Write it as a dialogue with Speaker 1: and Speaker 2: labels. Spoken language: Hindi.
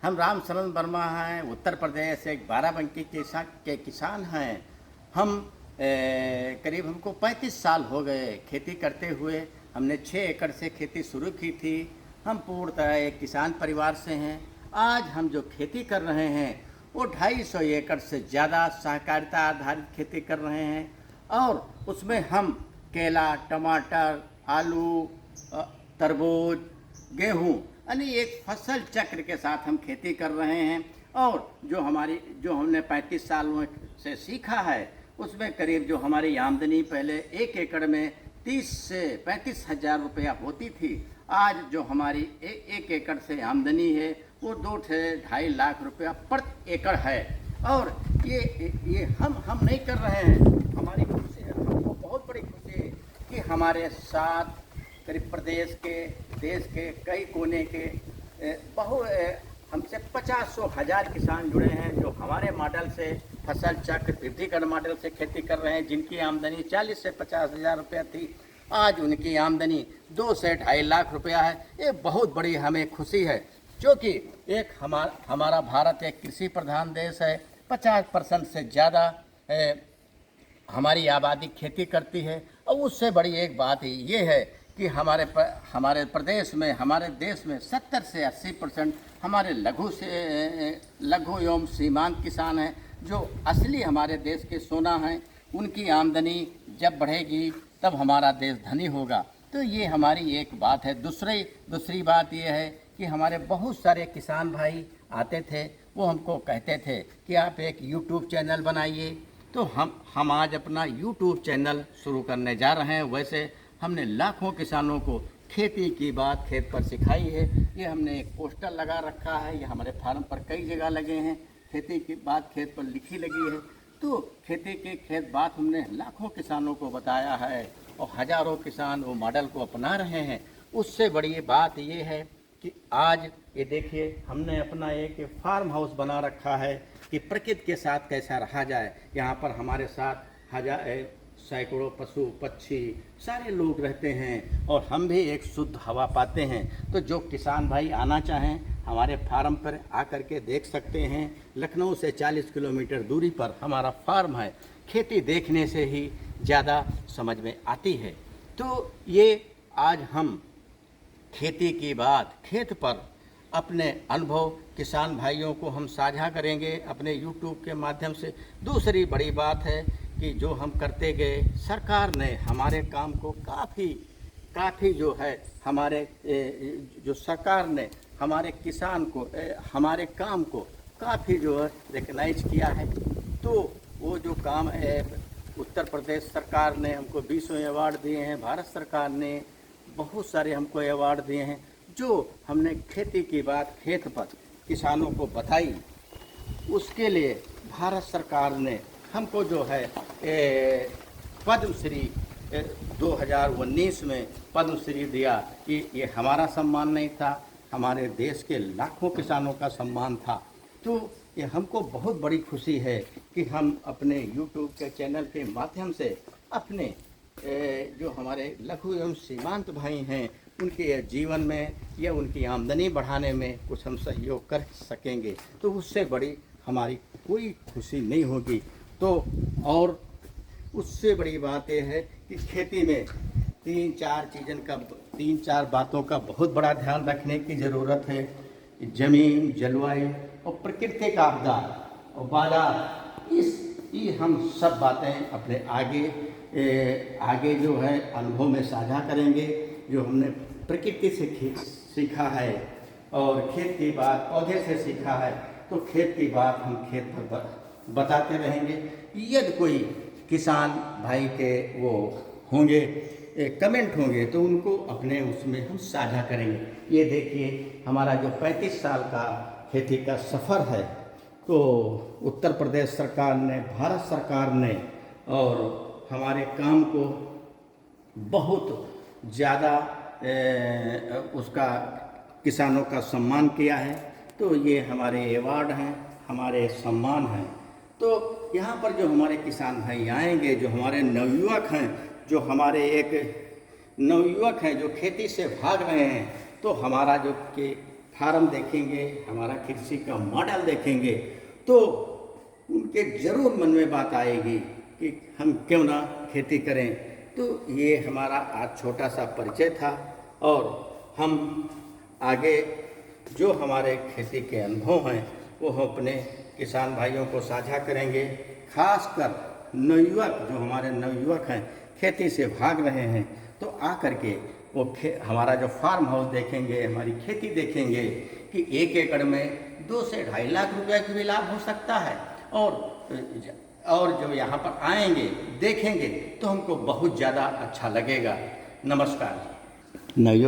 Speaker 1: हम राम शरण वर्मा हैं, उत्तर प्रदेश एक बाराबंकी के किसान हैं। हम करीब हमको 35 साल हो गए खेती करते हुए। हमने 6 एकड़ से खेती शुरू की थी। हम पूर्णतः एक किसान परिवार से हैं। आज हम जो खेती कर रहे हैं वो 250 एकड़ से ज़्यादा सहकारिता आधारित खेती कर रहे हैं, और उसमें हम केला, टमाटर, आलू, तरबूज, गेहूँ यानी एक फसल चक्र के साथ हम खेती कर रहे हैं। और जो हमने 35 सालों से सीखा है उसमें करीब जो हमारी आमदनी पहले 1 एकड़ में 30 से 35 हज़ार रुपया होती थी, आज जो हमारी 1 एकड़ से आमदनी है वो 2 से 2.5 लाख रुपया प्रति एकड़ है। और ये हम नहीं कर रहे हैं, हमारी खुशी है, हमको बहुत बड़ी खुशी है कि हमारे साथ करीब देश के कई कोने के हमसे 50 हज़ार किसान जुड़े हैं जो हमारे मॉडल से फसल चक्र वृद्धिकरण मॉडल से खेती कर रहे हैं, जिनकी आमदनी 40 से 50 हज़ार रुपया थी, आज उनकी आमदनी 2 से 2.5 लाख रुपया है। ये बहुत बड़ी हमें खुशी है, क्योंकि एक हमारा भारत एक कृषि प्रधान देश है। 50% से ज़्यादा हमारी आबादी खेती करती है। और उससे बड़ी एक बात ये है कि हमारे प्रदेश में, हमारे देश में 70 से 80% हमारे लघु एवं सीमांत किसान हैं, जो असली हमारे देश के सोना हैं। उनकी आमदनी जब बढ़ेगी तब हमारा देश धनी होगा। तो ये हमारी एक बात है। दूसरी बात ये है कि हमारे बहुत सारे किसान भाई आते थे, वो हमको कहते थे कि आप एक यूट्यूब चैनल बनाइए। तो हम आज अपना यूट्यूब चैनल शुरू करने जा रहे हैं। वैसे हमने लाखों किसानों को खेती की बात खेत पर सिखाई है। ये हमने एक पोस्टर लगा रखा है, ये हमारे फार्म पर कई जगह लगे हैं, खेती की बात खेत पर लिखी लगी है। तो खेती की खेत बात हमने लाखों किसानों को बताया है और हज़ारों किसान वो मॉडल को अपना रहे हैं। उससे बड़ी बात ये है कि आज ये देखिए हमने अपना एक फार्म हाउस बना रखा है कि प्रकृति के साथ कैसा रहा जाए। यहाँ पर हमारे साथ सैकड़ों पशु पक्षी सारे लोग रहते हैं और हम भी एक शुद्ध हवा पाते हैं। तो जो किसान भाई आना चाहें हमारे फार्म पर आकर के देख सकते हैं। लखनऊ से 40 किलोमीटर दूरी पर हमारा फार्म है। खेती देखने से ही ज़्यादा समझ में आती है। तो ये आज हम खेती की बात खेत पर अपने अनुभव किसान भाइयों को हम साझा करेंगे अपने यूट्यूब के माध्यम से। दूसरी बड़ी बात है कि जो हम करते गए, सरकार ने हमारे काम को काफ़ी जो है जो सरकार ने हमारे किसान को हमारे काम को काफ़ी जो है रिकग्नाइज किया है। तो वो जो काम है, उत्तर प्रदेश सरकार ने हमको 20 अवार्ड दिए हैं, भारत सरकार ने बहुत सारे हमको अवार्ड दिए हैं। जो हमने खेती की बात खेत पर किसानों को बताई, उसके लिए भारत सरकार ने हमको जो है पद्मश्री 2019 में पद्मश्री दिया। कि ये हमारा सम्मान नहीं था, हमारे देश के लाखों किसानों का सम्मान था। तो ये हमको बहुत बड़ी खुशी है कि हम अपने YouTube के चैनल के माध्यम से अपने जो हमारे लघु एवं सीमांत भाई हैं उनके जीवन में या उनकी आमदनी बढ़ाने में कुछ हम सहयोग कर सकेंगे। तो उससे बड़ी हमारी कोई खुशी नहीं होगी। तो और उससे बड़ी बात यह है कि खेती में 3-4 बातों का बहुत बड़ा ध्यान रखने की ज़रूरत है। ज़मीन, जलवायु और प्राकृतिक आपदा और बाजार, ये हम सब बातें अपने आगे जो है अनुभव में साझा करेंगे। जो हमने प्रकृति से सीखा है और खेत की बात पौधे से सीखा है, तो खेत की बात हम खेत पर बताते रहेंगे। यदि कोई किसान भाई के वो होंगे कमेंट होंगे तो उनको अपने उसमें हम साझा करेंगे। ये देखिए हमारा जो 35 साल का खेती का सफ़र है, तो उत्तर प्रदेश सरकार ने, भारत सरकार ने और हमारे काम को बहुत ज़्यादा उसका किसानों का सम्मान किया है। तो ये हमारे अवार्ड हैं, हमारे सम्मान हैं। तो यहाँ पर जो हमारे किसान भाई आएंगे, जो हमारे नवयुवक हैं, जो हमारे एक नवयुवक हैं जो खेती से भाग रहे हैं, तो हमारा जो कि फार्म देखेंगे, हमारा कृषि का मॉडल देखेंगे, तो उनके ज़रूर मन में बात आएगी कि हम क्यों ना खेती करें। तो ये हमारा आज छोटा सा परिचय था, और हम आगे जो हमारे खेती के अनुभव हैं वो हम अपने किसान भाइयों को साझा करेंगे। खासकर नवयुवक, जो हमारे नवयुवक हैं खेती से भाग रहे हैं, तो आ करके वो हमारा जो फार्म हाउस देखेंगे, हमारी खेती देखेंगे कि 1 एकड़ में 2 से 2.5 लाख रुपए की भी लाभ हो सकता है। और जो यहाँ पर आएंगे देखेंगे तो हमको बहुत ज़्यादा अच्छा लगेगा। नमस्कार।